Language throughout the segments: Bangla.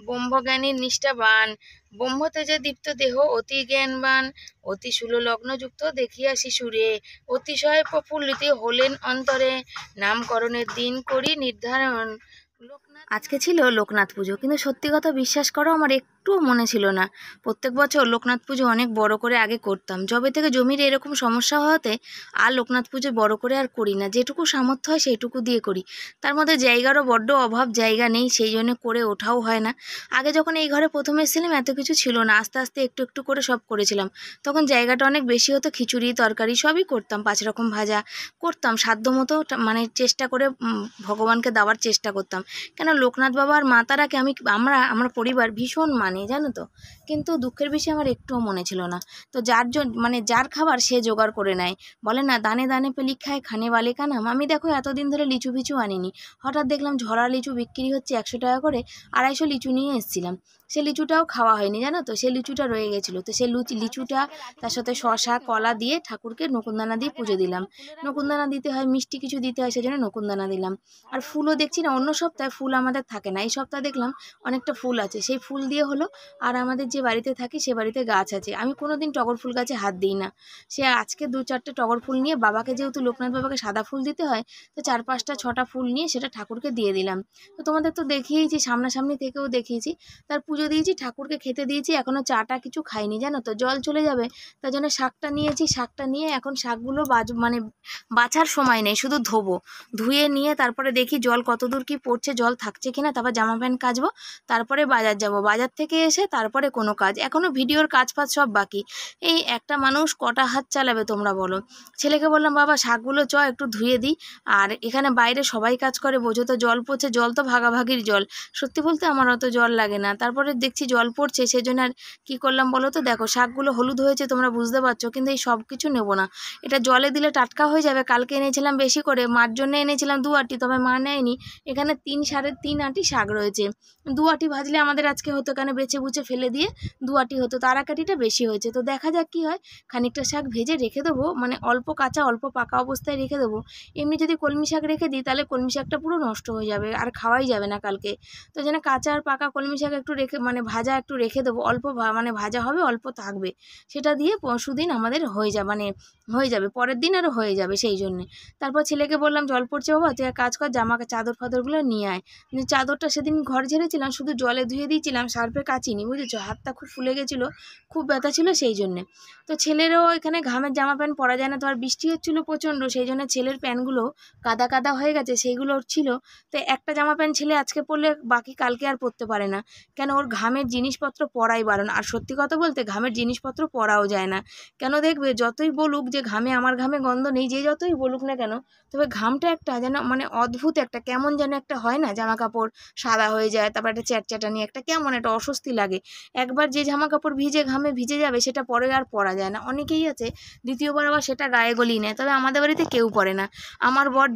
ব্রহ্মজ্ঞানীর নিষ্ঠাবান, ব্রহ্মতেজে দীপ্ত দেহ অতি জ্ঞানবান, অতি সুলগ্নযুক্ত দেখিয়া শিশুরে, অতিশয় প্রফুল্লিত হলেন অন্তরে, নামকরণের দিন করি নির্ধারণ। আজকে ছিল লোকনাথ পুজো, কিন্তু সত্যি কথা বিশ্বাস করো আমার একটুও মনে ছিল না। প্রত্যেক বছর লোকনাথ পুজো অনেক বড় করে আগে করতাম, যবে থেকে জমির এরকম সমস্যা হওয়াতে আর লোকনাথ পুজো বড় করে আর করি না, যেটুকু সামর্থ্য হয় সেইটুকু দিয়ে করি। তার মধ্যে জায়গারও বড্ড অভাব, জায়গা নেই, সেই জন্য করে ওঠাও হয় না। আগে যখন এই ঘরে প্রথম এসেছিলাম এত কিছু ছিল না, আস্তে আস্তে একটু একটু করে সব করেছিলাম। তখন জায়গাটা অনেক বেশি হতো, খিচুড়ি তরকারি সবই করতাম, 5 রকম ভাজা করতাম, সাধ্য মতো মানে চেষ্টা করে ভগবানকে দেওয়ার চেষ্টা করতাম। কেন লোকনাথ বাবা আর মা তারাকে আমার পরিবার ভীষণ মানে, জানো তো। কিন্তু দুঃখের বিষয় আমার একটুও মনে ছিল না। তো যার খাবার সে জোগাড় করে নেয়, বলে না দানে দানে পেলি খায় খানে বালে কানাম। আমি দেখো এতদিন ধরে লিচু ফিচু আনিনি, হঠাৎ দেখলাম ঝরা লিচু বিক্রি হচ্ছে 100 টাকা করে, 250 লিচু নিয়ে এসেছিলাম। সে লিচুটাও খাওয়া হয়নি, জানো তো, সে লিচুটা রয়ে গেছিলো। তো সে লিচুটা তার সাথে শশা কলা দিয়ে ঠাকুরকে নকুনদানা দিয়ে পুজো দিলাম। নকুনদানা দিতে হয়, মিষ্টি কিছু দিতে হয়, সেজন্য নকুনদানা দিলাম। আর ফুলও দেখছি না, অন্য সপ্তাহে ফুল আমাদের থাকে না, এই সপ্তাহে দেখলাম অনেকটা ফুল আছে, সেই ফুল দিয়ে হলো। আর আমাদের যে বাড়িতে থাকি সে বাড়িতে গাছ আছে, আমি কোনোদিন টগর ফুল গাছে হাত দিই না। সে আজকে 2-4টে টগর ফুল নিয়ে বাবাকে, যেহেতু লোকনাথ বাবাকে সাদা ফুল দিতে হয়, তো 4-5টা 6টা ফুল নিয়ে সেটা ঠাকুরকে দিয়ে দিলাম। তো তোমাদের তো দেখিয়েছি, সামনাসামনি থেকেও দেখিয়েছি। তার পুজো দিয়েছি, ঠাকুরকে খেতে দিয়েছি, এখনও চাটা কিছু খাইনি, জানো তো, জল চলে যাবে। তার জন্য শাকটা নিয়েছি, শাকটা নিয়ে এখন শাকগুলো মানে বাছার সময় নেই, শুধু ধোবো। ধুয়ে নিয়ে তারপরে দেখি জল কতদূর কি পড়ছে, জল থাকছে কিনা, তারপর জামা প্যান্ট কাচবো, তারপরে বাজার যাব, বাজার থেকে এসে তারপরে কোনো কাজ। এখনও ভিডিওর কাজ ফাজ সব বাকি। এই একটা মানুষ কটা হাত চালাবে তোমরা বলো। ছেলেকে বললাম বাবা শাকগুলো একটু ধুয়ে দিই, আর এখানে বাইরে সবাই কাজ করে, বোঝো তো, জল পড়ছে, জল তো ভাগাভাগির জল, সত্যি বলতে আমার অত জল লাগে না, তারপরে দেখছি জল পড়ছে, সেজন্য আর কী করলাম বলো তো। দেখো শাকগুলো হলুদ হয়েছে তোমরা বুঝতে পারছো, কিন্তু এই সব কিছু নেবো না, এটা জলে দিলে টাটকা হয়ে যাবে। কালকে এনেছিলাম বেশি করে, মার জন্য এনেছিলাম 2 আঁটি, তবে মা নেয়নি। এখানে 3-3.5 আঁটি শাক রয়েছে, 2 আঁটি ভাজলে আমাদের আজকে হতো, কেন বেছে বুচে ফেলে দিয়ে 2 আঁটি হতো, তার 1 আঁটিটা বেশি হয়েছে। তো দেখা যাক কী হয়, খানিকটা শাক ভেজে রেখে দেবো, মানে অল্প কাঁচা অল্প পাকা অবস্থায় রেখে দেবো। এমনি যদি কলমি শাক রেখে দিই তাহলে কলমি শাকটা পুরো নষ্ট হয়ে যাবে, আর খাওয়াই যাবে না কালকে। তো যেন কাঁচা আর পাকা কলমি শাক একটু রেখে, মানে ভাজা একটু রেখে দেবো, অল্প মানে ভাজা হবে, অল্প থাকবে, সেটা দিয়ে পরশু দিন আমাদের হয়ে যাবে, পরের দিন আরও হয়ে যাবে। সেই জন্যে তারপর ছেলেকে বললাম জল পড়ছে বাবা, তুই এক কাজ কর, চাদর ফাদরগুলো নিয়ে আয়। কিন্তু চাদরটা সেদিন ঘর ঝেড়েছিলাম, শুধু জলে ধুয়ে দিয়েছিলাম, সার্ফে কাচিনি, বুঝেছো, হাতটা খুব ফুলে গেছিলো, খুব ব্যথা ছিল সেই জন্যে। তো ছেলেরও এখানে ঘামের জামা প্যান্ট পরা যায় না, তো আর বৃষ্টি হচ্ছিলো প্রচণ্ড, সেই জন্য ছেলের প্যান্টগুলো কাদা কাদা হয়ে গেছে, সেইগুলো ছিল। তো একটা জামা প্যান্ট ছেলে আজকে পরলে বাকি কালকে আর পরতে পারে না, কেন ওর ঘামের জিনিসপত্র পরাই বারণ। আর সত্যি কথা বলতে ঘামের জিনিসপত্র পরাও যায় না, কেন দেখবে যতই বলুক যে আমার ঘামে গন্ধ নেই, যে যতই বলুক না কেন, তবে ঘামটা একটা যেন মানে অদ্ভুত একটা কেমন যেন একটা হয় না, জামা কাপড় সাদা হয়ে যায়, তারপর একটা চ্যাটচ্যাটানি একটা কেমন একটা অস্বস্তি লাগে। একবার যে জামা কাপড় ঘামে ভিজে যাবে সেটা পরে আর পরা যায় না, অনেকেই আছে দ্বিতীয়বার আবার সেটা গায়ে গলিয়ে নেয়, তবে আমাদের বাড়িতে কেউ পরে না। আমার বর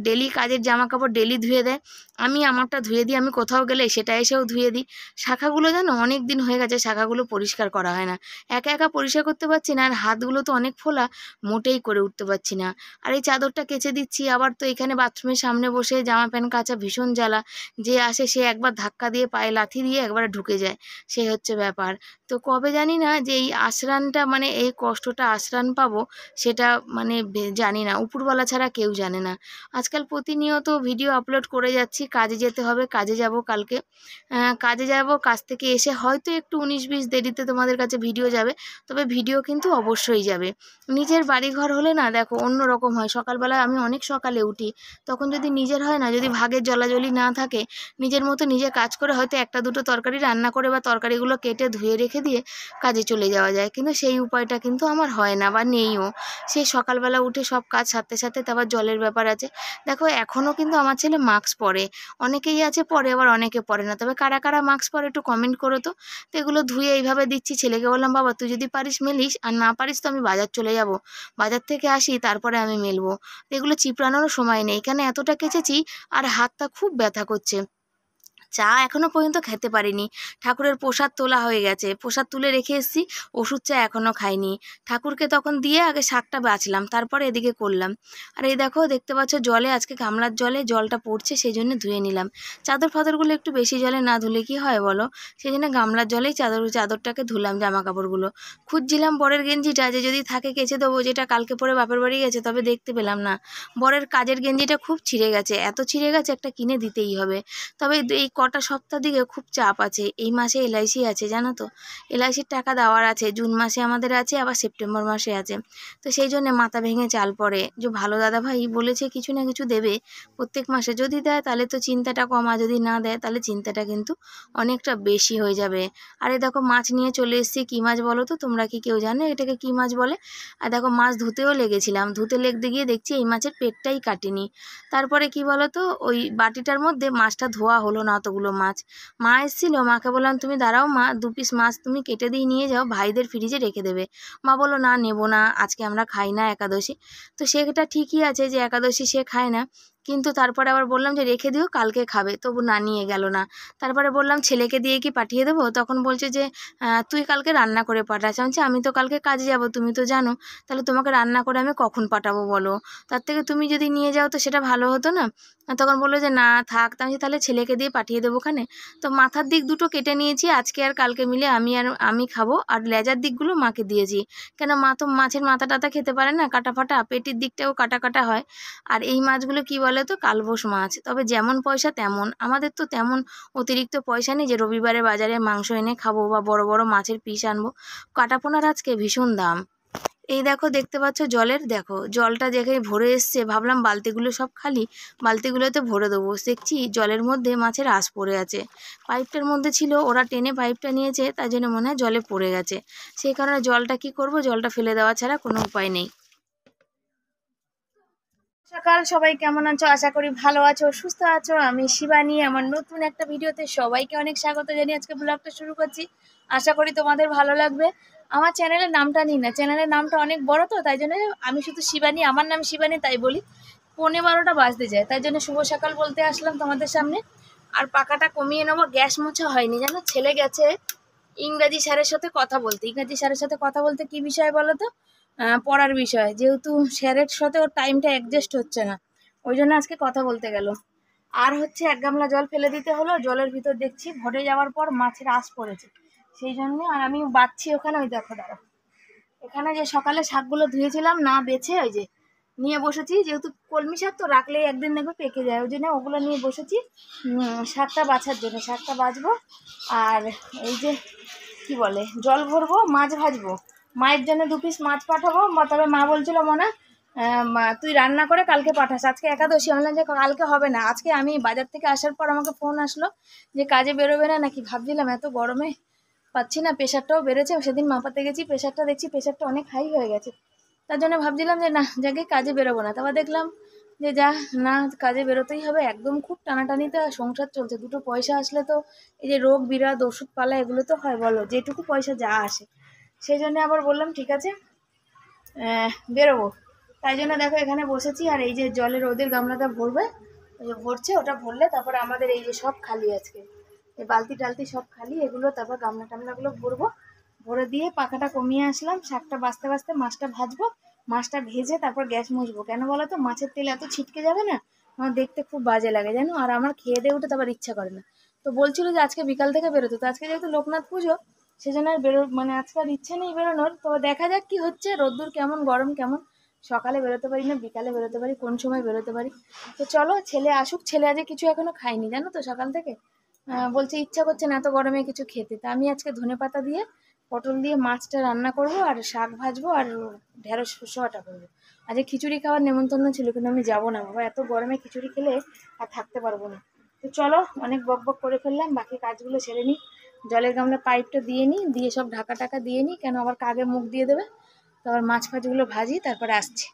ডেলি কাজের জামা কাপড় ডেলি ধুয়ে দেয়, আমি আমারটা ধুয়ে দিই, আমি কোথাও গেলে সেটা এসেও ধুয়ে দিই। শাখাগুলো জানো অনেক দিন হয়ে গেছে শাখাগুলো পরিষ্কার করা হয় না, একা একা পরিষ্কার করতে পারছি না, আর হাতগুলো তো অনেক ফোলা, মোটেই করে উঠতে পারছি না। আর এই চাদরটা কেচে দিচ্ছি, আবার তো এখানে বাথরুমের সামনে বসে জামা প্যান্ট কাচা ভীষণ জ্বালা, যে আসে সে একবার ধাক্কা দিয়ে পায়ে লাথি দিয়ে একবারে ঢুকে যায়, সেই হচ্ছে ব্যাপার। তো কবে জানি না যে এই আশ্রানটা মানে এই কষ্টটা আশ্রান পাবো, সেটা মানে জানি না, উপরওয়ালা ছাড়া কেউ জানে না। আজকাল প্রতিনিয়ত ভিডিও আপলোড করে যাচ্ছি, কাজে যেতে হবে, কাজে যাব কালকে, কাজে যাব, কাজ থেকে এসে হয়তো একটু 19-20 দেরিতে তোমাদের কাছে ভিডিও যাবে, তবে ভিডিও কিন্তু অবশ্যই যাবে। নিজের বাড়িঘর হলে না দেখো অন্য রকম হয়, সকালবেলায় আমি অনেক সকালে উঠি, তখন যদি নিজের হয় না, যদি ভাগের জলাজলি না থাকে, নিজের মতো নিজে কাজ করে হয়তো 1-2টো তরকারি রান্না করে বা তরকারিগুলো কেটে ধুয়ে রেখে দিয়ে কাজে চলে যাওয়া যায়, কিন্তু সেই উপায়টা কিন্তু আমার হয় না বা নেইও। সেই সকালবেলা উঠে সব কাজ সাথে সাথে তারপর জলের ব্যাপার আছে। দেখো এখনও কিন্তু আমার ছেলে মাস্ক পরে, অনেকেই আছে পরে, আবার অনেকে পরে না, তবে কারা কারা মাস্ক পরে একটু কমেন্ট করো তো। তো এগুলো ধুয়ে এইভাবে দিচ্ছি, ছেলেকে বললাম বাবা তুই যদি পারিস মেলিস, আর না পারিস তো আমি বাজার চলে যাব, বাজার থেকে আসি তারপরে আমি মেলবো। এগুলো চিপড়ানোরও সময় নেই, এখানে এতটা কেচেছি আর হাতটা খুব ব্যথা করছে। চা এখনো পর্যন্ত খেতে পারিনি। ঠাকুরের প্রসাদ তোলা হয়ে গেছে, প্রসাদ তুলে রেখে এসেছি, ওষুধ চা এখনো খাইনি। ঠাকুরকে তখন দিয়ে আগে শাকটা বাছলাম, তারপরে এদিকে করলাম। আর এই দেখো, দেখতে পাচ্ছ জলে আজকে গামলার জলে জলটা পড়ছে, সেই জন্য ধুয়ে নিলাম। চাদর ফাদরগুলো একটু বেশি জলে না ধুলে কি হয় বলো, সেই জন্য গামলার জলেই চাদরটাকে ধুলাম, জামা কাপড়গুলো। খুঁজছিলাম বরের গেঞ্জিটা, যে যদি থাকে কেচে দেবো, যেটা কালকে পরে বাপের বাড়ি গেছে, তবে দেখতে পেলাম না। বরের কাজের গেঞ্জিটা খুব ছিঁড়ে গেছে, এত ছিঁড়ে গেছে একটা কিনে দিতেই হবে। তবে এই কটা সপ্তাহ দিকে খুব চাপ আছে। এই মাসে এলআইসি আছে, জানো তো, এলআইসির টাকা দেওয়ার আছে। জুন মাসে আমাদের আছে, আবার সেপ্টেম্বর মাসে আছে। তো সেই জন্যে মাথা ভেঙে চাল পড়ে, যে ভালো দাদা ভাই বলেছে কিছু না কিছু দেবে প্রত্যেক মাসে। যদি দেয় তাহলে তো চিন্তাটা কম, আর যদি না দেয় তাহলে চিন্তাটা কিন্তু অনেকটা বেশি হয়ে যাবে। আর এই দেখো মাছ নিয়ে চলে এসেছি। কী মাছ বলো তো, তোমরা কি কেউ জানো এটাকে কী মাছ বলে? আর দেখো মাছ ধুতেও লেগেছিলাম, ধুতে লেগতে গিয়ে দেখছি এই মাছের পেটটাই কাটেনি। তারপরে কি বলো তো, ওই বাটিটার মধ্যে মাছটা ধোয়া হলো না, অতগুলো মাছ। মা এসেছিল, মাকে বললাম তুমি দাঁড়াও মা, 2 পিস মাছ তুমি কেটে দিয়ে নিয়ে যাও, ভাইদের ফ্রিজে রেখে দেবে। মা বললো না, নেবো না, আজকে আমরা খাই না একাদশী। তো সেটা ঠিকই আছে যে একাদশী সে খায় না, কিন্তু তারপরে আবার বললাম যে রেখে দিও, কালকে খাবে, তবু না, নিয়ে গেল না। তারপরে বললাম ছেলেকে দিয়ে কি পাঠিয়ে দেবো? তখন বলছে যে তুই কালকে রান্না করে পাঠাস। আমি তো কালকে কাজে যাব, তুমি তো জানো, তাহলে তোমাকে রান্না করে আমি কখন পাঠাবো বলো? তার থেকে তুমি যদি নিয়ে যাও তো সেটা ভালো হতো না? তখন বললো যে না থাক। আমি তাহলে ছেলেকে দিয়ে পাঠিয়ে দেবো ওখানে। তো মাথার দিক দুটো কেটে নিয়েছি, আজকে আর কালকে মিলে আমি খাবো, আর লেজার দিকগুলো মাকে দিয়েছি। কেন মা তো মাছের মাথা টাথা খেতে পারে না, কাটা ফাটা, পেটির দিকটাও কাটা কাটা হয়। আর এই মাছগুলো কি বলে তো, কালবোস মাছ। তবে যেমন পয়সা তেমন, আমাদের তো তেমন অতিরিক্ত পয়সা নেই যে রবিবারে বাজারে মাংস এনে খাবো বা বড় বড় মাছের পিস আনবো। কাটাপোনার আজকে ভীষণ দাম। এই দেখো, দেখতে পাচ্ছ জলের, দেখো জলটা যেখানে ভরে এসছে, ভাবলাম বালতিগুলো সব খালি, বালতিগুলোতে ভরে দেবো। দেখছি জলের মধ্যে মাছের আঁশ পড়ে আছে। পাইপটার মধ্যে ছিল, ওরা টেনে পাইপটা নিয়েছে, তাই জন্য মনে হয় জলে পড়ে গেছে। সেই কারণে জলটা কি করব, জলটা ফেলে দেওয়া ছাড়া কোনো উপায় নেই। সকাল, সবাই কেমন আছো? আশা করি ভালো আছো, সুস্থ আছো। আমি শিবানী, আমার নতুন একটা ভিডিওতে সবাইকে অনেক স্বাগত জানিয়ে আজকে ব্লগটা শুরু করছি। আশা করি তোমাদের ভালো লাগবে। আমার চ্যানেলের নামটা নিই না, চ্যানেলের নামটা অনেক বড়, তো তাই জন্য আমি শুধু শিবানী, আমার নাম শিবানী তাই বলি। 11:15 বাজতে যায়, তাই জন্য শুভ সকাল বলতে আসলাম তোমাদের সামনে। আর পাখাটা কমিয়ে নেবো, গ্যাস মোছা হয়নি জানো। ছেলে গেছে ইংরাজি স্যারের সাথে কথা বলতে। ইংরাজি স্যারের সাথে কথা বলতে কি বিষয় বলো তো? পড়ার বিষয়, যেহেতু স্যারের সাথে ওর টাইমটা অ্যাডজাস্ট হচ্ছে না, ওই জন্য আজকে কথা বলতে গেল। আর হচ্ছে 1 গামলা জল ফেলে দিতে হলো, জলের ভিতর দেখছি ভরে যাওয়ার পর মাছের আঁশ পড়েছে, সেই জন্য। আর আমি বাচ্ছি ওখানে, ওই দেখো দাঁড়া, এখানে যে সকালে শাকগুলো ধুয়েছিলাম না বেছে, ওই যে নিয়ে বসেছি। যেহেতু কলমি শাক তো রাখলেই একদিন দেখবে পেকে যায়, ওই জন্য ওগুলো নিয়ে বসেছি শাকটা বাছার জন্য। শাকটা বাছবো, আর এই যে কি বলে, জল ভরবো, মাছ ভাজবো। মায়ের জন্য 2 পিস মাছ পাঠাবো। তবে মা বলছিল মনে তুই রান্না করে কালকে পাঠাস, আজকে একাদশী। আমি বললাম যে কালকে হবে না, আজকে। আমি বাজার থেকে আসার পর আমাকে ফোন আসলো যে কাজে বেরোবে না নাকি। ভাবছিলাম এত গরমে পাচ্ছি না, প্রেশারটাও বেড়েছে। সেদিন মাপাতে গেছি, প্রেশারটা দেখছি প্রেশারটা অনেক হাই হয়ে গেছে। তার জন্য ভাবছিলাম যে না, যাকে কাজে বেরোবো না। তারপর দেখলাম যে যা, না কাজে বেরোতেই হবে। একদম খুব টানাটানিতে সংসার চলছে। 2টো পয়সা আসলে তো এই যে রোগ বিরাট, ওষুধপালা, এগুলো তো হয় বলো, যেটুকু পয়সা যা আসে। সেই জন্য আবার বললাম ঠিক আছে বেরোবো। তাই জন্য দেখো এখানে বসেছি। আর এই যে জলের ওদের গামলাটা ভরবে, ওই যে ভরছে, ওটা ভরলে তারপরে আমাদের এই যে সব খালি আজকে, এই বালতি টালতি সব খালি, এগুলো তারপর গামলা টামলাগুলো ভরবো। ভরে দিয়ে পাখাটা কমিয়ে আসলাম, শাকটা বাছতে বাছতে মাছটা ভাজবো। মাছটা ভেজে তারপর গ্যাস মুছবো। কেন বলো তো, মাছের তেল এত ছিটকে যাবে না, আমার দেখতে খুব বাজে লাগে জানো। আর আমার খেয়ে দিয়ে উঠে তারপর ইচ্ছা করে না। তো বলছিল যে আজকে বিকাল থেকে বেরোতো, তো আজকে যেহেতু লোকনাথ পুজো, সেজন্য আর মানে আজকে আর ইচ্ছে নেই বেরোনোর। তো দেখা যাক কি হচ্ছে, রোদ্দুর কেমন, গরম কেমন। সকালে বেরোতে পারি না, বিকালে বেরোতে পারি, কোন সময় বেরোতে পারি। তো চলো ছেলে আসুক। ছেলে আজকে কিছু এখনো খাইনি জানো তো, সকাল থেকে বলছে ইচ্ছা করছে না এত গরমে কিছু খেতে। তা আমি আজকে ধনেপাতা দিয়ে পটল দিয়ে মাছটা রান্না করব, আর শাক ভাজবো, আর ঢেঁড়স শসাটা করবো। আজকে খিচুড়ি খাওয়ার নেমন্তন্ন ছিল, কিন্তু আমি যাবো না বাবা, এত গরমে খিচুড়ি খেলে আর থাকতে পারবো না। তো চলো, অনেক বক বক করে ফেললাম, বাকি কাজগুলো সেরে নিই। জলের গামলা পাইপটা দিয়ে নিই, দিয়ে সব ঢাকা টাকা দিয়ে নিই, কেন আবার কাকে মুখ দিয়ে দেবে। তারপর মাছ ফাছগুলো ভাজি, তারপরে আসছি।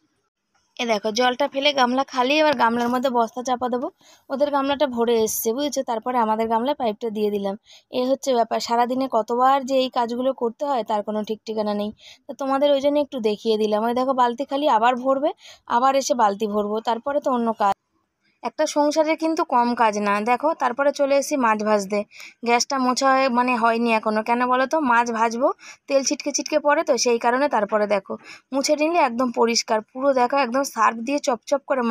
এ দেখো জলটা ফেলে গামলা খালি, এবার গামলার মধ্যে বস্তা চাপা দেবো। ওদের গামলাটা ভরে এসছে বুঝেছো, তারপরে আমাদের গামলায় পাইপটা দিয়ে দিলাম। এ হচ্ছে ব্যাপার, সারাদিনে কতবার যে এই কাজগুলো করতে হয় তার কোনো ঠিক ঠিকানা নেই। তো তোমাদের ওই জন্য একটু দেখিয়ে দিলাম। ওই দেখো বালতি খালি, আবার ভরবে, আবার এসে বালতি ভরবো, তারপরে তো অন্য কাজ। একটা সংসারে কিন্তু কম কাজ না। দেখো তারপরে চলে এসেছি মাছ ভাজতে। গ্যাসটা মোছা মানে হয়নি এখনো, কেন বলো তো, মাছ ভাজবো তেল ছিটকে ছিটকে পড়ে তো সেই কারণে। তারপরে দেখো মুছে নিলে একদম পরিষ্কার পুরো, দেখো একদম সার্ফ দিয়ে চপচপ করে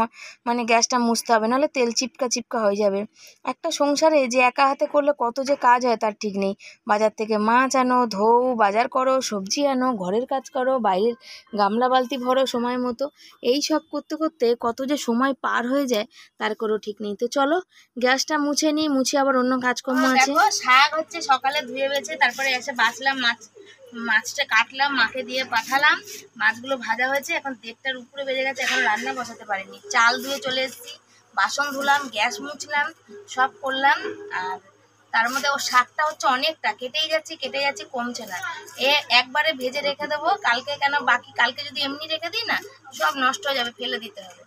মানে গ্যাসটা মুছতে হবে, নাহলে তেল চিপকা চিপকা হয়ে যাবে। একটা সংসারে যে একা হাতে করলে কত যে কাজ হয় তার ঠিক নেই। বাজার থেকে মাছ আনো, ধোও, বাজার করো, সবজি আনো, ঘরের কাজ করো, বাইরের গামলা বালতি ভরো সময় মতো, এই সব করতে করতে কত যে সময় পার হয়ে যায় তার কোনো ঠিক নেই। তো চলো গ্যাসটা মুছে নিই, মুছে আবার অন্য কাজকর্ম আছে। শাক হচ্ছে সকালে ধুয়ে বেছে তারপরে এসে বাছলাম, মাছটা কাটলাম, মাকে দিয়ে পাঠালাম, মাছগুলো ভাজা হয়েছে, এখন 1:30টার উপরে বেজে গেছে, এখন রান্না বসাতে পারিনি। চাল ধুয়ে চলে এসেছি, বাসন ধুলাম, গ্যাস মুছলাম, সব করলাম। আর তার মধ্যে ও শাকটা হচ্ছে অনেকটা, কেটেই যাচ্ছে কমছে না। একবারে ভেজে রেখে দেবো কালকে, কেন বাকি কালকে যদি এমনি রেখে দিই না সব নষ্ট হয়ে যাবে, ফেলে দিতে হবে।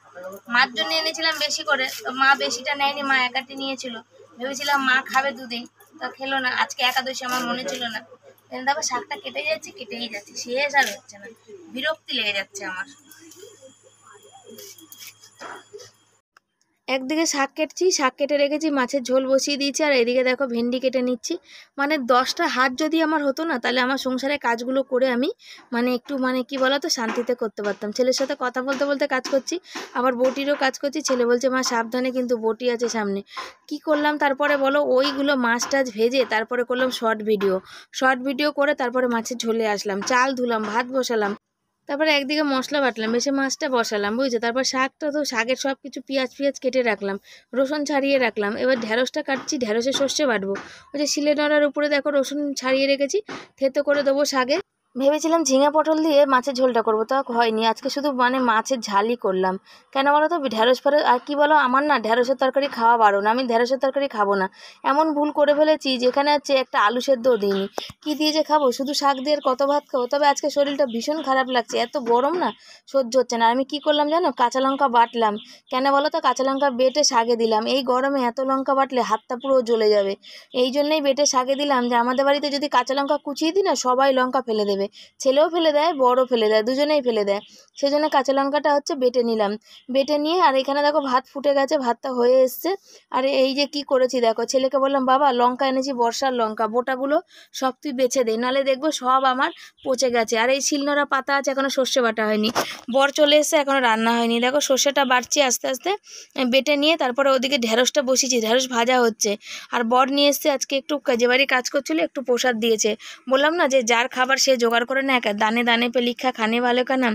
মার জন্য এনেছিলাম বেশি করে, তো মা বেশিটা নেয়নি, মা একাটি নিয়েছিল। ভেবেছিলাম মা খাবে 2 দিন, তা খেলো না। আজকে একাদশী, আমার মনে ছিল না। দেখো শাকটা কেটেই যাচ্ছে, শেষ আর হচ্ছে না, বিরক্তি লেগে যাচ্ছে আমার। একদিকে শাক কেটে রেখেছি, মাছের ঝোল বসিয়ে দিয়েছি, আর এদিকে দেখো ভেন্ডি কেটে নিচ্ছি। মানে 10টা হাত যদি আমার হতো না, তাহলে আমার সংসারের কাজগুলো করে আমি মানে একটু মানে কি বলতো শান্তিতে করতে পারতাম। ছেলের সাথে কথা বলতে বলতে কাজ করছি, আবার বটিরও কাজ করছি। ছেলে বলছে মা সাবধানে, কিন্তু বটি আছে সামনে। কি করলাম তারপরে বলো, ওইগুলো মাছ টাছ ভেজে তারপরে করলাম শর্ট ভিডিও করে তারপরে মাছের ঝোলে আসলাম, চাল ধুলাম, ভাত বসালাম, তারপরে একদিকে মশলা বাটলাম, বেশি মাছটা বসালাম, বুঝছো। তারপর শাকটা তো শাকের সব কিছু পেঁয়াজ কেটে রাখলাম, রসুন ছাড়িয়ে রাখলাম। এবার ঢেঁড়সটা কাটছি, ঢেঁড়সে সর্ষে বাটবো। ওই যে শিলে নোড়ার উপরে দেখো রসুন ছাড়িয়ে রেখেছি, থেতো করে দেবো শাকে। ভেবেছিলাম ঝিঙে পটল দিয়ে মাছের ঝোলটা করবো, তা হয়নি। আজকে শুধু মানে মাছের ঝালই করলাম। কেন বলো তো, ঢেঁড়স ফেরস আর কি বলো, আমার না ঢেঁড়সের তরকারি খাওয়া বারণ, আমি ঢেঁড়সের তরকারি খাবো না। এমন ভুল করে ফেলেছি যেখানে হচ্ছে একটা আলু সেদ্ধও দিইনি। কি দিয়ে যে খাবো, শুধু শাক দিয়ে কত ভাত খাবো। তবে আজকে শরীরটা ভীষণ খারাপ লাগছে, এত গরম না সহ্য হচ্ছে না। আমি কি করলাম জানো, কাঁচা লঙ্কা বাটলাম। কেন বলো তো, কাঁচা লঙ্কা বেটে শাকে দিলাম। এই গরমে এত লঙ্কা বাটলে হাতটা পুরো জ্বলে যাবে, এই জন্যই বেটে শাকে দিলাম। যে আমাদের বাড়িতে যদি কাঁচা লঙ্কা কুচিয়ে দিই না, সবাই লঙ্কা ফেলে দেবে, ছেলেও ফেলে দেয়, বড়ও ফেলে দেয়, দুজনেই ফেলে দেয়। সেই জন্য কাঁচা লঙ্কাটা হচ্ছে বেটে নিলাম। বেটে নিয়ে আর এখানে দেখো ভাত ফুটে গেছে, ভাতটা হয়ে এসছে। আর এই যে কি করেছি দেখো, ছেলেকে বললাম বাবা লঙ্কা এনেছি, বর্ষার লঙ্কা, বোটাগুলো সব তুই বেছে দে, নাহলে দেখবো সব আমার পচে গেছে। আর এই শিলনোড়া পাতা আছে, এখনো সর্ষে বাটা হয়নি। বর চলে এসছে, এখনো রান্না হয়নি। দেখো সর্ষেটা বাটছি আস্তে আস্তে, বেটে নিয়ে তারপরে ওদিকে ঢেঁড়সটা বসিয়েছি, ঢেঁড়স ভাজা হচ্ছে। আর বর নিয়ে এসছে আজকে, একটু যে বাড়ি কাজ করছিল একটু প্রসাদ দিয়েছে। বললাম না যে যার খাবার সে জোগাড় করে না, একা দানে দানে পে লিখা খানে ভালো কানাম।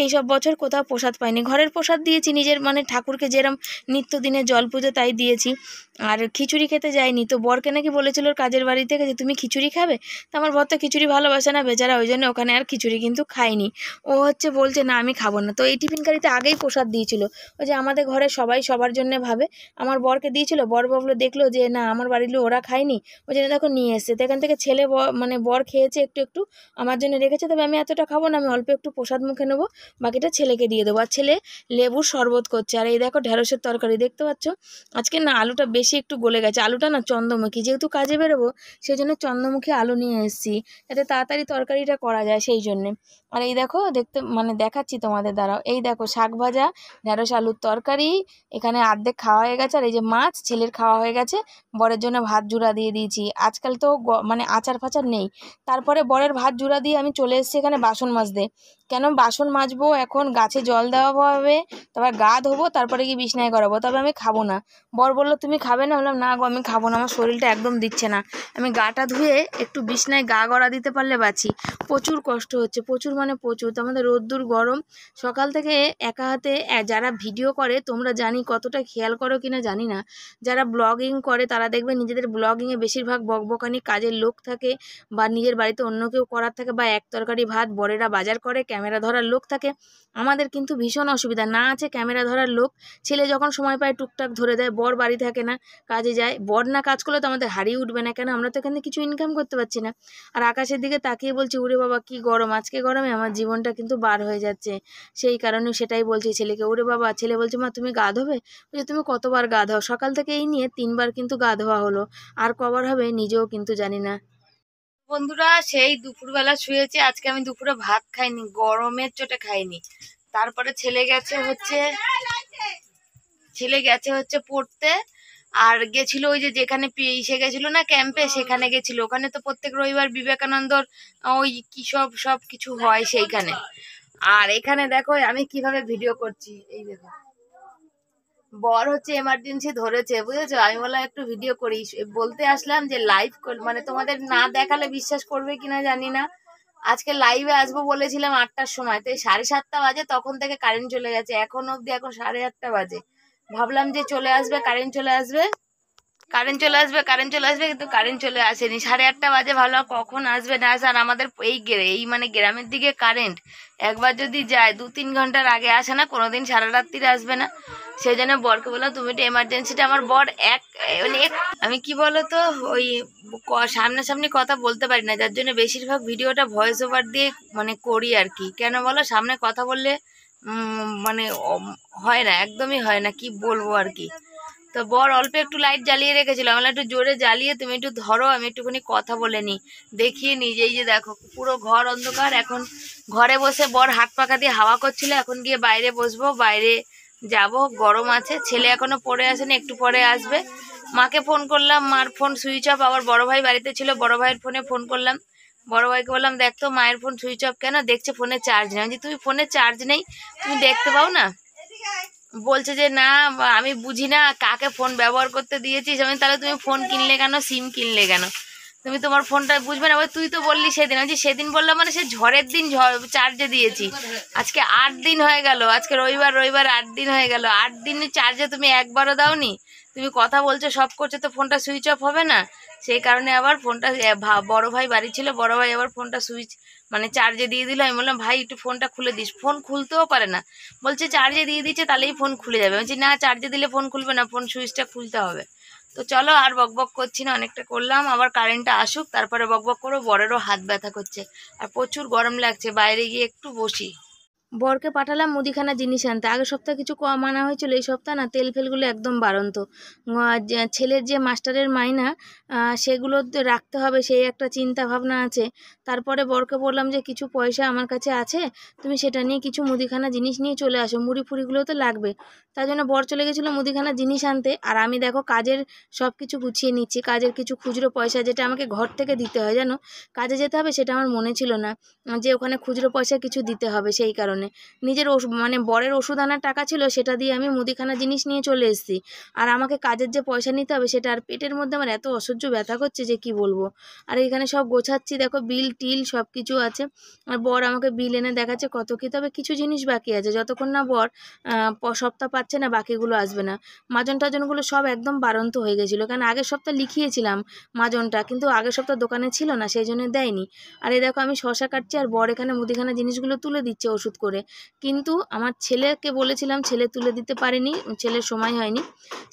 এইসব বছর কোথাও প্রসাদ পাইনি, ঘরের প্রসাদ দিয়েছি, নিজের মানে ঠাকুরকে যেরম নিত্যদিনে জল পুজো তাই দিয়েছি। আর খিচুড়ি খেতে যাইনি। তো বরকে নাকি বলেছিল ওর কাজের বাড়ি থেকে যে তুমি খিচুড়ি খাবে, তো আমার বর তো খিচুড়ি ভালোবাসে না বেচারা, ওই জন্য ওখানে আর খিচুড়ি কিন্তু খাইনি। ও হচ্ছে বলছে না আমি খাবো না। তো এই টিফিন কারিতে আগেই প্রসাদ দিয়েছিল, ওই যে আমাদের ঘরে সবাই সবার জন্য ভাবে, আমার বরকে দিয়েছিল। বর বাবলো দেখলো যে না আমার বাড়ির লোক ওরা খায়নি, ওই জন্য দেখো নিয়ে এসছে। তো এখান থেকে ছেলে মানে বর খেয়েছে একটু একটু, আমার জন্য রেখেছে। তবে আমি এতটা খাবো না, আমি অল্প একটু প্রসাদ মুখে নেবো, বাকিটা ছেলেকে দিয়ে দেবো। আর ছেলে লেবুর শরবত করছে। আর এই দেখো ঢেঁড়সের তরকারি দেখতে পাচ্ছ, আজকে না আলুটা বেশি একটু গলে গেছে। আলুটা না চন্দ্রমুখী, যেহেতু কাজে বেরোবো সেই জন্য চন্দ্রমুখী আলু নিয়ে এসেছি, যাতে তাড়াতাড়ি তরকারিটা করা যায় সেই জন্যে। আর এই দেখো দেখতে মানে দেখাচ্ছি তোমাদের দ্বারাও, এই দেখো শাক ভাজা, ঢেঁড়স আলুর তরকারি, এখানে অর্ধেক খাওয়া হয়ে গেছে। আর এই যে মাছ ছেলের খাওয়া হয়ে গেছে, বরের জন্য ভাত জুড়া দিয়ে দিয়েছি। আজকাল তো মানে আচার ফাচার নেই। তারপরে বরের ভাত জুড়া দিয়ে আমি চলে এসেছি এখানে বাসন মাজতে। কেন বাসন মাজবো, এখন গাছে জল দেওয়া হবে, তারপর গা ধোবো, তারপরে গিয়ে বিছনায় গড়াবো। তবে আমি খাবো না। বর বললো তুমি খাবে না, বললাম না গো আমি খাবো না, আমার শরীরটা একদম দিচ্ছে না। আমি গাটা ধুয়ে একটু বিছনায় গা গড়া দিতে পারলে বাঁচি। প্রচুর কষ্ট হচ্ছে, প্রচুর মানে প্রচুর। তো আমাদের রোদ্দুর গরম, সকাল থেকে একা হাতে যারা ভিডিও করে তোমরা জানি কতটা খেয়াল করো কিনা জানি না, যারা ব্লগিং করে তারা দেখবে নিজেদের ব্লগিংয়ে বেশিরভাগ বকবকানি কাজের লোক থাকে, বা নিজের বাড়িতে অন্য কেউ করার থাকে, বা এক তরকারি ভাত বরেরা বাজার করে, ক্যামেরা ধরার লোক থাকে। আমাদের কিন্তু ভীষণ অসুবিধা, না আছে ক্যামেরা ধরার লোক, ছেলে যখন সময় পায় টুকটাক ধরে দেয়, বর বাড়ি থাকে না, কাজে যায়। বর না কাজ করলে তো আমাদের হারিয়ে উঠবে না, কেন আমরা তো এখানে কিছু ইনকাম করতে পারছি না। আর আকাশের দিকে তাকিয়ে বলছি ওরে বাবা কি গরম, আজকে গরমে আমার জীবনটা কিন্তু বার হয়ে যাচ্ছে। সেই কারণে সেটাই বলছি ছেলেকে, ওরে বাবা। ছেলে বলছে মা তুমি গা ধোবে, বলছে তুমি কতবার গা ধাও, সকাল থেকে এই নিয়ে 3বার কিন্তু গা ধোয়া হলো, আর কবার হবে নিজেও কিন্তু জানি না। বন্ধুরা সেই দুপুরবেলা শুয়েছি, আজকে আমি দুপুরে ভাত খাইনি, গরমের চোটে খাইনি। তারপরে ছেলে গেছে হচ্ছে ছেলে গেছে হচ্ছে পড়তে, আর গেছিল ওই যে যেখানে এসে গেছিল না ক্যাম্পে, সেখানে গেছিল। ওখানে তো প্রত্যেক রবিবার বিবেকানন্দর ওই কি সব সব কিছু হয় সেইখানে। আর এখানে দেখো আমি কিভাবে ভিডিও করছি, এই দেখো বর হচ্ছে এমার্জেন্সি ধরেছে, বুঝেছো? আমি বললাম একটু ভিডিও করি, বলতে আসলাম যে লাইভ মানে তোমাদের না দেখালে বিশ্বাস করবে কিনা জানি না। আজকে লাইভে আসবো বলেছিলাম 8টার সময়, তো 7:30 বাজে, তখন থেকে কারেন্ট চলে গেছে এখন অব্দি, এখন 8:30 বাজে। ভাবলাম যে চলে আসবে, কারেন্ট চলে আসবে, কারেন্ট চলে আসবে, কারেন্ট চলে আসবে, কিন্তু কারেন্ট চলে আসেনি। 8:30 বাজে, ভাবলাম কখন আসবে না আসে। আর আমাদের এই মানে গ্রামের দিকে কারেন্ট একবার যদি যায় 2-3 ঘন্টার আগে আসে না, কোনোদিন সারা রাত্রিরে আসবে না। সেই জন্য বরকে বললাম তুমি একটু এমার্জেন্সিটা, আমার বর আমি কি বলতো ওই সামনাসামনি কথা বলতে পারি না, যার জন্য বেশিরভাগ ভিডিওটা ভয়েস ওভার দিয়ে মানে করি আর কি। কেন বলো, সামনে কথা বললে মানে হয় না, একদমই হয় না, কি বলবো আর কি। তো বর অল্প একটু লাইট জ্বালিয়ে রেখেছিল, আমি একটু জোরে জ্বালিয়ে তুমি একটু ধরো, আমি একটুখানি কথা বলে নিই, দেখিয়ে নিই। এই যে দেখো পুরো ঘর অন্ধকার, এখন ঘরে বসে বর হাত পাখা দিয়ে হাওয়া করছিল, এখন গিয়ে বাইরে বসবো, বাইরে যাব, গরম আছে। ছেলে এখনো পড়ে আসেনি, একটু পরে আসবে। মাকে ফোন করলাম, মার ফোন সুইচ অফ। আবার বড় ভাই বাড়িতে ছিল, বড় ভাইয়ের ফোনে ফোন করলাম, বড় ভাইকে বললাম দেখ তো মায়ের ফোন সুইচ অফ কেন, দেখছে ফোনে চার্জ নেই। আমি তুমি ফোনে চার্জ নেই, তুমি দেখতে পাও না? বলছে যে না আমি বুঝি না কাকে ফোন ব্যবহার করতে দিয়েছিস। আমি তাহলে তুমি ফোন কিনলে কেন, সিম কিনলে কেন, তুমি তোমার ফোনটা বুঝবে না? তুই তো বললি সেদিন। আমি সেদিন বললাম মানে সে ঝড়ের দিন চার্জে দিয়েছি, আজকে 8 দিন হয়ে গেল, আজকে রবিবার 8 দিন হয়ে গেল, 8 দিন চার্জে তুমি একবারও দাওনি। তুমি কথা বলছো সব করছো, তো ফোনটা সুইচ অফ হবে না? সেই কারণে আবার ফোনটা বড় ভাই বাড়ি ছিল, বড় ভাই আবার ফোনটা সুইচ মানে চার্জে দিয়ে দিল। আমি বললাম ভাই একটু ফোনটা খুলে দিস, ফোন খুলতেও পারে না, বলছে চার্জে দিয়ে দিচ্ছে তাহলেই ফোন খুলে যাবে। বলছি না, চার্জে দিলে ফোন খুলবে না, ফোন সুইচটা খুলতে হবে। তো চলো আর বকবক করছি না, অনেকটা করলাম, আবার কারেন্টটা আসুক তারপরে বকবক করো। বরেরও হাত ব্যথা করছে আর প্রচুর গরম লাগছে, বাইরে গিয়ে একটু বসি। বরকে পাঠালাম মুদিখানা জিনিস আনতে। আগের সপ্তাহে কিছু কম আনা হয়েছিল, এই সপ্তাহ না তেল ফেলগুলো একদম বাড়ন্ত। ছেলের যে মাস্টারের মাইনা সেগুলো রাখতে হবে, সেই একটা চিন্তা ভাবনা আছে। তারপরে বরকে বললাম যে কিছু পয়সা আমার কাছে আছে, তুমি সেটা নিয়ে কিছু মুদিখানা জিনিস নিয়ে চলে আসো, মুড়ি ফুড়িগুলো তো লাগবে। তার জন্য বর চলে গেছিলো মুদিখানা জিনিস আনতে, আর আমি দেখো কাজের সব কিছু গুছিয়ে নিচ্ছি। কাজের কিছু খুচরো পয়সা যেটা আমাকে ঘর থেকে দিতে হয়, জানো কাজে যেতে হবে, সেটা আমার মনে ছিল না যে ওখানে খুচরো পয়সা কিছু দিতে হবে। সেই কারণে নিজের মানে বরের ওষুধ আনার টাকা ছিল, সেটা দিয়ে আমি মুদিখানা জিনিস নিয়ে চলে এসেছি। আর আমাকে কাজের যে পয়সা নিতে হবে সেটা, আর পেটের মধ্যে আমার এত অসহ্য ব্যথা করছে যে কি বলবো। আর এখানে সব গোছাচ্ছি, দেখো বিল টিল সব কিছু আছে। আর বর আমাকে বিল এনে দেখাচ্ছে কত কি, তবে কিছু জিনিস বাকি আছে, যতক্ষণ না বর সপ্তাহ পাচ্ছে না বাকিগুলো আসবে না। মাজন টাজনগুলো সব একদম বাড়ন্ত হয়ে গেছিলো, কারণ আগের সপ্তাহ লিখিয়েছিলাম মাজনটা, কিন্তু আগের সপ্তাহ দোকানে ছিল না, সেই জন্য দেয়নি। আর এই দেখো আমি শশা কাটছি, আর বর এখানে মুদিখানা জিনিসগুলো তুলে দিচ্ছে ওষুধ করে। কিন্তু আমার ছেলেকে বলেছিলাম, ছেলে তুলে দিতে পারেনি, ছেলের সময় হয়নি,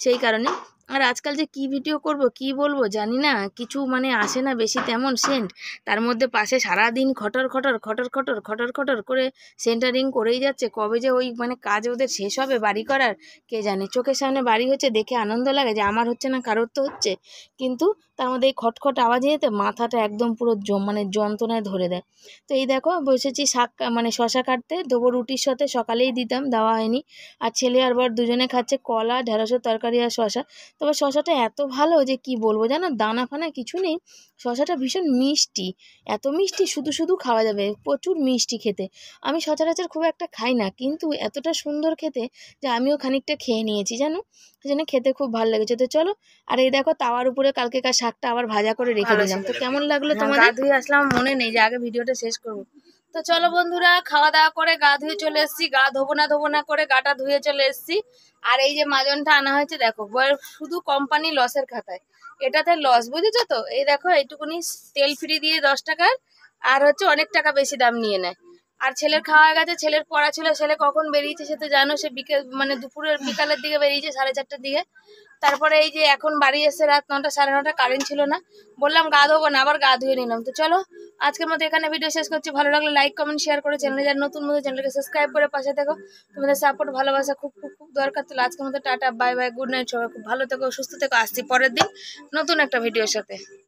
সেই কারণে। আর আজকাল যে কি ভিডিও করব কি বলবো জানি না, কিছু মানে আসে না বেশি তেমন সেন্ট। তার মধ্যে পাশে সারাদিন খটর খটর খটর খটর খটর খটর করে সেন্টারিং করেই যাচ্ছে। কবে যে ওই মানে কাজ ওদের শেষ হবে বাড়ি করার কে জানে। চোখের সামনে বাড়ি হচ্ছে দেখে আনন্দ লাগে যে আমার হচ্ছে না কারোর তো হচ্ছে, কিন্তু তার মধ্যে এই খটখট আওয়াজ যেতে মাথাটা একদম পুরো মানে যন্ত্রণায় ধরে দেয়। তো এই দেখো বসেছি শাক মানে শশা কাটতে, দেবো রুটির সাথে, সকালেই দিতাম, দেওয়া হয়নি। আর ছেলে আর বর দুজনে খাচ্ছে কলা, ঢেঁড়সের তরকারি আর শশা। তবে শশাটা এত ভালো যে কি বলবো, জানো দানা ফানা কিছু নেই, শশাটা ভীষণ মিষ্টি, এত মিষ্টি শুধু শুধু খাওয়া যাবে, প্রচুর মিষ্টি খেতে। আমি সচরাচর খুব একটা খাই না, কিন্তু এতটা সুন্দর খেতে যে আমিও খানিকটা খেয়ে নিয়েছি, জানো সেজন্য খেতে খুব ভালো লেগেছে। তো চলো, আর এই দেখো তাওয়ার উপরে কালকেকার শাকটা আবার ভাজা করে রেখে দিলাম। তো কেমন লাগলো তোমাদের? গা ধুয়ে আসলাম, মনে নেই যে আগে ভিডিওটা শেষ করবো। তো চলো বন্ধুরা, খাওয়া দাওয়া করে গা ধুয়ে চলে এসেছি, গা ধোবো না করে গাটা ধুয়ে চলে এসেছি। আর এই যে মাজনটা আনা হয়েছে দেখো, শুধু কোম্পানি লসের খাতায়, এটাতে লস, বুঝেছো তো? এই দেখো এইটুকুনি তেল ফ্রি দিয়ে 10 টাকার, আর হচ্ছে অনেক টাকা বেশি দাম নিয়ে নেয়। আর ছেলের খাওয়া গেছে, ছেলের পড়া ছিল, ছেলে কখন বেরিয়েছে সে তো জানো, সে বিকেল মানে বিকালের দিকে বেরিয়েছে 4:30টার দিকে। তারপরে এই যে এখন বাড়ি এসে রাত 9টা 9:30, কারেন্ট ছিল না, বললাম গা ধোবো না, আবার গা ধুয়ে নিলাম। তো চলো আজকের মতো এখানে ভিডিও শেষ করছি। ভালো লাগলে লাইক কমেন্ট শেয়ার করে, চ্যানেলে যারা নতুন চ্যানেলকে সাবস্ক্রাইব করে পাশে থেকো। তোমাদের সাপোর্ট ভালোবাসা খুব খুব খুব দরকার। তো আজকের মতো tata bye bye, good night, সবাই খুব ভালো থেকো সুস্থ থেকো। আসছি পরের দিন নতুন একটা ভিডিওর সাথে।